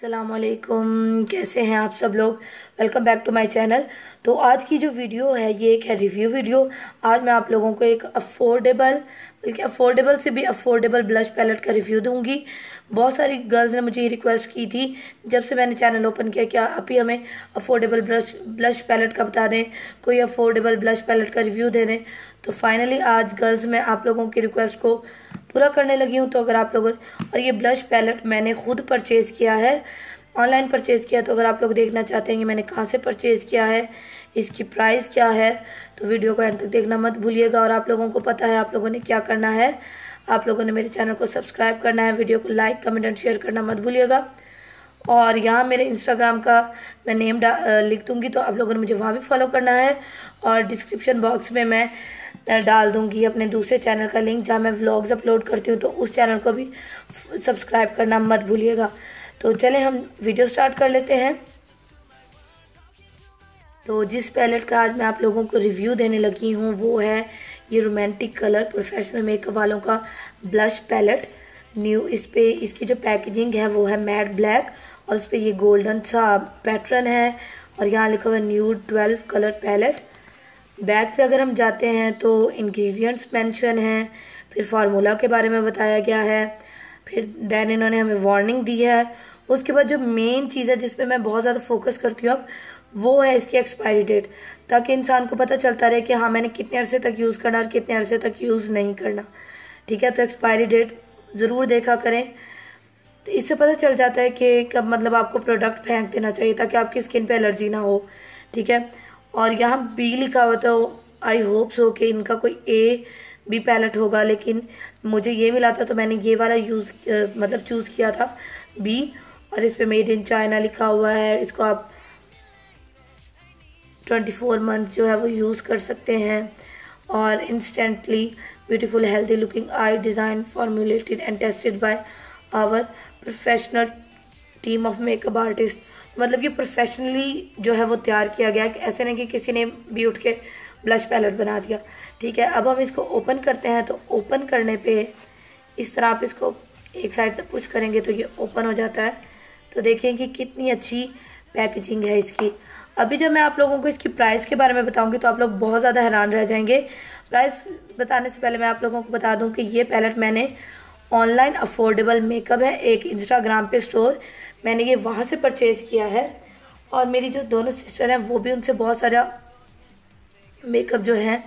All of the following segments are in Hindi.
अस्सलामुअलैकुम, कैसे हैं आप सब लोग। Welcome back to my channel. तो आज की जो वीडियो है ये एक है रिव्यू वीडियो। आज मैं आप लोगों को एक अफोर्डेबल, बल्कि अफोर्डेबल से भी अफोर्डेबल ब्लश पैलेट का रिव्यू दूंगी। बहुत सारी गर्ल्स ने मुझे ये रिक्वेस्ट की थी जब से मैंने चैनल ओपन किया, क्या आप ही हमें अफोर्डेबल ब्लश पैलेट का बता दें, कोई अफोर्डेबल ब्लश पैलेट का रिव्यू दे दें। तो फाइनली आज गर्ल्स मैं आप लोगों की रिक्वेस्ट को पूरा करने लगी हूँ। तो अगर आप लोगों, और ये ब्लश पैलेट मैंने खुद परचेज किया है, ऑनलाइन परचेज किया। तो अगर आप लोग देखना चाहते हैं कि मैंने कहाँ से परचेज किया है, इसकी प्राइस क्या है, तो वीडियो को एंड तक देखना मत भूलिएगा। और आप लोगों को पता है आप लोगों ने क्या करना है, आप लोगों ने मेरे चैनल को सब्सक्राइब करना है, वीडियो को लाइक कमेंट एंड शेयर करना मत भूलिएगा। और यहाँ मेरे इंस्टाग्राम का मैं नेम लिख दूंगी, तो आप लोगों ने मुझे वहाँ भी फॉलो करना है। और डिस्क्रिप्शन बॉक्स में मैं डाल दूंगी अपने दूसरे चैनल का लिंक जहाँ मैं व्लॉग्स अपलोड करती हूँ, तो उस चैनल को भी सब्सक्राइब करना मत भूलिएगा। तो चलें हम वीडियो स्टार्ट कर लेते हैं। तो जिस पैलेट का आज मैं आप लोगों को रिव्यू देने लगी हूँ वो है ये रोमांटिक कलर प्रोफेशनल मेकअप वालों का ब्लश पैलेट न्यू। इस पे इसकी जो पैकेजिंग है वो है मैट ब्लैक, और इस पे ये गोल्डन सा पैटर्न है, और यहाँ लिखा हुआ है न्यू 12 कलर पैलेट। बैक पे अगर हम जाते हैं तो इंग्रेडिएंट्स मेंशन हैं, फिर फार्मूला के बारे में बताया गया है, फिर देन इन्होंने हमें वार्निंग दी है। उसके बाद जो मेन चीज़ है जिस पे मैं बहुत ज़्यादा फोकस करती हूँ अब, वो है इसकी एक्सपायरी डेट, ताकि इंसान को पता चलता रहे कि हाँ मैंने कितने अरसे तक यूज़ करना और कितने अरसे तक यूज़ नहीं करना। ठीक है, तो एक्सपायरी डेट ज़रूर देखा करें, तो इससे पता चल जाता है कि कब मतलब आपको प्रोडक्ट फेंक देना चाहिए ताकि आपकी स्किन पे एलर्जी ना हो। ठीक है, और यहाँ बी लिखा हुआ, तो आई होप सो कि इनका कोई ए बी पैलेट होगा, लेकिन मुझे ये मिला था तो मैंने ये वाला मतलब चूज़ किया था बी। और इस पे मेड इन चाइना लिखा हुआ है। इसको आप 24 मंथ जो है वो यूज़ कर सकते हैं। और instantly beautiful healthy looking eye design formulated and tested by our professional team of makeup artist. मतलब ये प्रोफेशनली जो है वो तैयार किया गया, कि ऐसे नहीं कि किसी ने भी उठ के ब्लश पैलेट बना दिया। ठीक है, अब हम इसको ओपन करते हैं। तो ओपन करने पे इस तरह आप इसको एक साइड से पुश करेंगे तो ये ओपन हो जाता है। तो देखिए कि कितनी अच्छी पैकेजिंग है इसकी। अभी जब मैं आप लोगों को इसकी प्राइस के बारे में बताऊंगी तो आप लोग बहुत ज़्यादा हैरान रह जाएंगे। प्राइस बताने से पहले मैं आप लोगों को बता दूं कि ये पैलेट मैंने ऑनलाइन अफोर्डेबल मेकअप है, एक इंस्टाग्राम पे स्टोर, मैंने ये वहाँ से परचेज किया है। और मेरी जो दोनों सिस्टर हैं वो भी उनसे बहुत सारा मेकअप जो है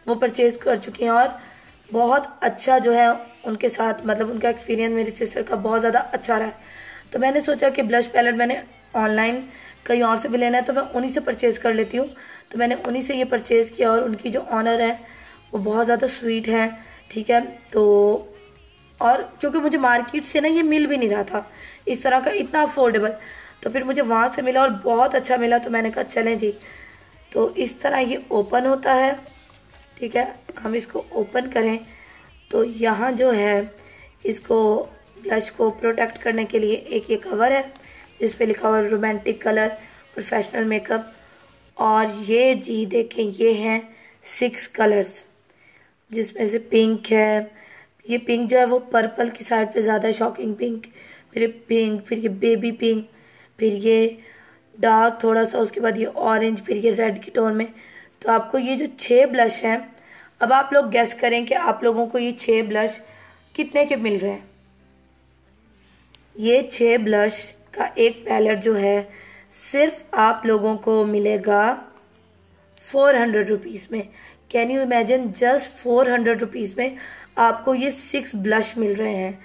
वो परचेज कर चुकी हैं, और बहुत अच्छा जो है उनके साथ, मतलब उनका एक्सपीरियंस मेरी सिस्टर का बहुत ज़्यादा अच्छा रहा है। तो मैंने सोचा कि ब्लश पैलेट मैंने ऑनलाइन कहीं और से भी लेना है तो मैं उन्हीं से परचेज़ कर लेती हूँ। तो मैंने उन्हीं से ये परचेज़ किया, और उनकी जो ऑनर है वो बहुत ज़्यादा स्वीट है। ठीक है, तो और क्योंकि मुझे मार्केट से ना ये मिल भी नहीं रहा था इस तरह का इतना अफोर्डेबल, तो फिर मुझे वहाँ से मिला और बहुत अच्छा मिला। तो मैंने कहा चलें जी। तो इस तरह ये ओपन होता है। ठीक है, हम इसको ओपन करें तो यहाँ जो है इसको ब्लश को प्रोटेक्ट करने के लिए एक ये कवर है जिस पे लिखा हुआ है रोमांटिक कलर प्रोफेशनल मेकअप। और ये जी देखें, ये हैं 6 कलर्स, जिसमें से पिंक है, ये पिंक जो है वो पर्पल की साइड पे ज़्यादा शॉकिंग पिंक, फिर ये बेबी पिंक, फिर ये डार्क थोड़ा सा, उसके बाद ये ऑरेंज, फिर ये रेड की टोन में। तो आपको ये जो 6 ब्लश हैं, अब आप लोग गेस करें कि आप लोगों को ये 6 ब्लश कितने के मिल रहे हैं। ये 6 ब्लश का एक पैलेट जो है सिर्फ आप लोगों को मिलेगा 400 रुपीज़ में। Can you imagine, just 400 rupees में आपको ये 6 ब्लश मिल रहे हैं।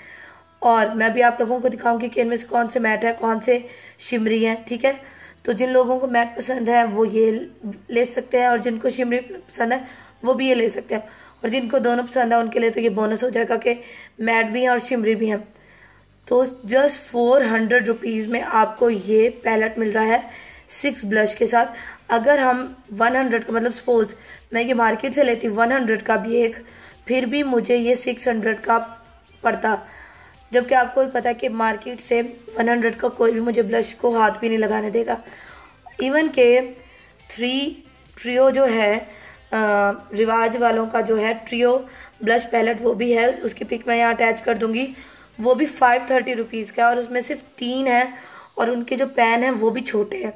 और मैं भी आप लोगों को दिखाऊंगी कि इनमें से कौन से मैट है, कौन से शिमरी हैं। ठीक है, तो जिन लोगों को मैट पसंद है वो ये ले सकते हैं, और जिनको शिमरी पसंद है वो भी ये ले सकते हैं, और जिनको दोनों पसंद है उनके लिए तो ये बोनस हो जाएगा कि मैट भी हैं और शिमरी भी हैं। तो जस्ट 400 रुपीज़ में आपको ये पैलेट मिल रहा है 6 ब्लश के साथ। अगर हम 100 का, मतलब सपोज मैं ये मार्केट से लेती 100 का भी एक, फिर भी मुझे ये 600 का पड़ता, जबकि आपको भी पता है कि मार्केट से 100 का कोई भी मुझे ब्लश को हाथ भी नहीं लगाने देगा। इवन के 3 ट्रियो जो है रिवाज वालों का जो है ट्रियो ब्लश पैलेट वो भी है, उसकी पिक मैं यहाँ अटैच कर दूंगी, वो भी 530 रुपीज़ का, और उसमें सिर्फ 3 है और उनके जो पेन हैं वो भी छोटे हैं।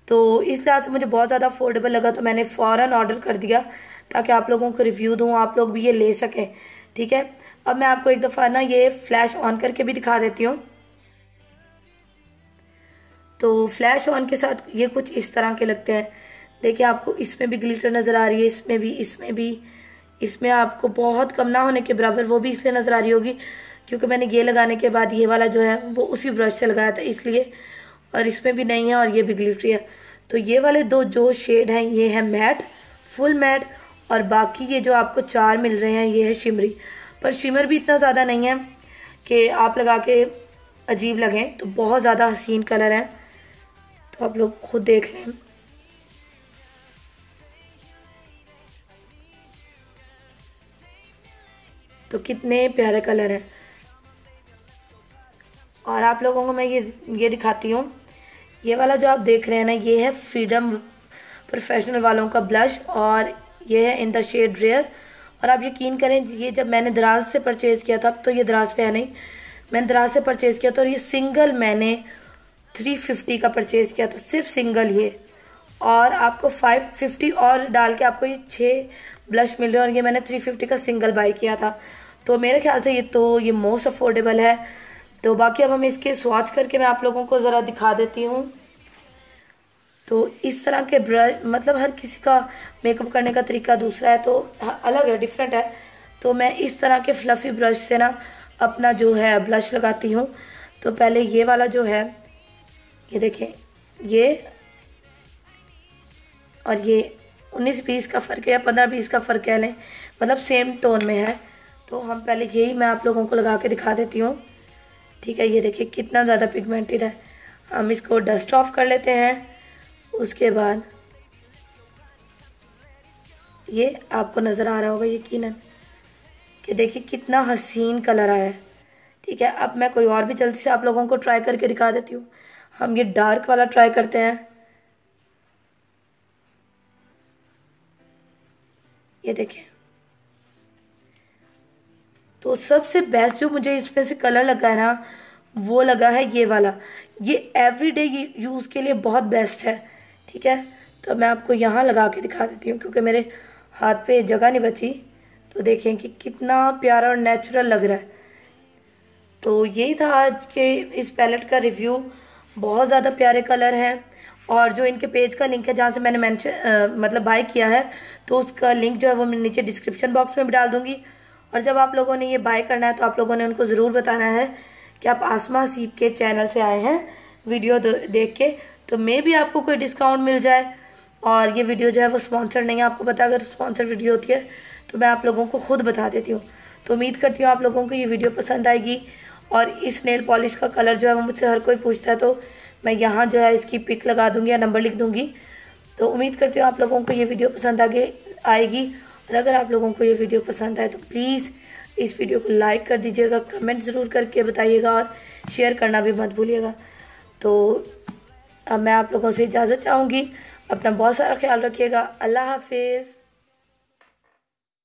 तो इस लिहाज से मुझे बहुत ज़्यादा अफोर्डेबल लगा, तो मैंने फ़ौरन ऑर्डर कर दिया ताकि आप लोगों को रिव्यू दूँ, आप लोग भी ये ले सकें। ठीक है, अब मैं आपको एक दफ़ा ना ये फ्लैश ऑन करके भी दिखा देती हूँ। तो फ्लैश ऑन के साथ ये कुछ इस तरह के लगते हैं। देखिए आपको इसमें भी ग्लिटर नज़र आ रही है, इसमें भी, इसमें भी, इसमें आपको बहुत कम ना होने के बराबर, वो भी इसलिए नज़र आ रही होगी क्योंकि मैंने ये लगाने के बाद ये वाला जो है वो उसी ब्रश से लगाया था इसलिए, और इसमें भी नहीं है और ये भी ग्लिटरी है। तो ये वाले दो जो शेड हैं ये है मैट, फुल मैट, और बाकी ये जो आपको 4 मिल रहे हैं ये है शिमरी। पर शिमर भी इतना ज़्यादा नहीं है कि आप लगा के अजीब लगें, तो बहुत ज़्यादा हसीन कलर है, तो आप लोग खुद देख लें। तो कितने प्यारे कलर हैं। और आप लोगों को मैं ये दिखाती हूँ, ये वाला जो आप देख रहे हैं ना ये है फ्रीडम प्रोफेशनल वालों का ब्लश, और ये है इन द शेड रेयर। और आप यकीन करें ये जब मैंने दराज से परचेज़ किया था, अब तो ये दराज पे है नहीं, मैंने दराज से परचेज़ किया था और ये सिंगल मैंने 350 का परचेज़ किया था, सिर्फ सिंगल ये। और आपको 550 और डाल के आपको ये 6 ब्लश मिल रहे हैं, और ये मैंने 350 का सिंगल बाई किया था। तो मेरे ख्याल से ये मोस्ट अफोर्डेबल है। तो बाकी अब हम इसके स्वॉच करके मैं आप लोगों को ज़रा दिखा देती हूँ। तो इस तरह के ब्रश, मतलब हर किसी का मेकअप करने का तरीका दूसरा है, तो अलग है, डिफरेंट है। तो मैं इस तरह के फ्लफ़ी ब्रश से ना अपना जो है ब्लश लगाती हूँ। तो पहले ये वाला जो है, ये देखें, ये और ये 19-20 का फ़र्क है या 15-20 का फ़र्क कह लें, मतलब सेम टोन में है। तो हम पहले यही मैं आप लोगों को लगा के दिखा देती हूँ। ठीक है, ये देखिए कितना ज़्यादा पिगमेंटेड है। हम इसको डस्ट ऑफ कर लेते हैं। उसके बाद ये आपको नज़र आ रहा होगा यकीनन कि देखिए कितना हसीन कलर आया है। ठीक है, अब मैं कोई और भी जल्दी से आप लोगों को ट्राई करके दिखा देती हूँ। हम ये डार्क वाला ट्राई करते हैं। ये देखिए, तो सबसे बेस्ट जो मुझे इसमें से कलर लगा है ना वो लगा है ये वाला। ये एवरीडे यूज़ के लिए बहुत बेस्ट है। ठीक है, तो मैं आपको यहाँ लगा के दिखा देती हूँ क्योंकि मेरे हाथ पे जगह नहीं बची। तो देखें कि कितना प्यारा और नेचुरल लग रहा है। तो यही था आज के इस पैलेट का रिव्यू। बहुत ज़्यादा प्यारे कलर हैं, और जो इनके पेज का लिंक है जहाँ से मैंने मतलब बाय किया है, तो उसका लिंक जो है वो मैं नीचे डिस्क्रिप्शन बॉक्स में भी डाल दूँगी। और जब आप लोगों ने ये बाय करना है तो आप लोगों ने उनको ज़रूर बताना है कि आप आसमा हसीब के चैनल से आए हैं वीडियो देख के, तो मे भी आपको कोई डिस्काउंट मिल जाए। और ये वीडियो जो है वो स्पॉन्सर नहीं है, आपको पता अगर स्पॉन्सर वीडियो होती है तो मैं आप लोगों को खुद बता देती हूँ। तो उम्मीद करती हूँ आप लोगों को ये वीडियो पसंद आएगी। और इस नेल पॉलिश का कलर जो है वो मुझसे हर कोई पूछता है, तो मैं यहाँ जो है इसकी पिक लगा दूँगी या नंबर लिख दूँगी। तो उम्मीद करती हूँ आप लोगों को ये वीडियो पसंद आएगी। और अगर आप लोगों को ये वीडियो पसंद आए तो प्लीज़ इस वीडियो को लाइक कर दीजिएगा, कमेंट ज़रूर करके बताइएगा और शेयर करना भी मत भूलिएगा। तो अब मैं आप लोगों से इजाज़त चाहूँगी। अपना बहुत सारा ख्याल रखिएगा। अल्लाह हाफिज़।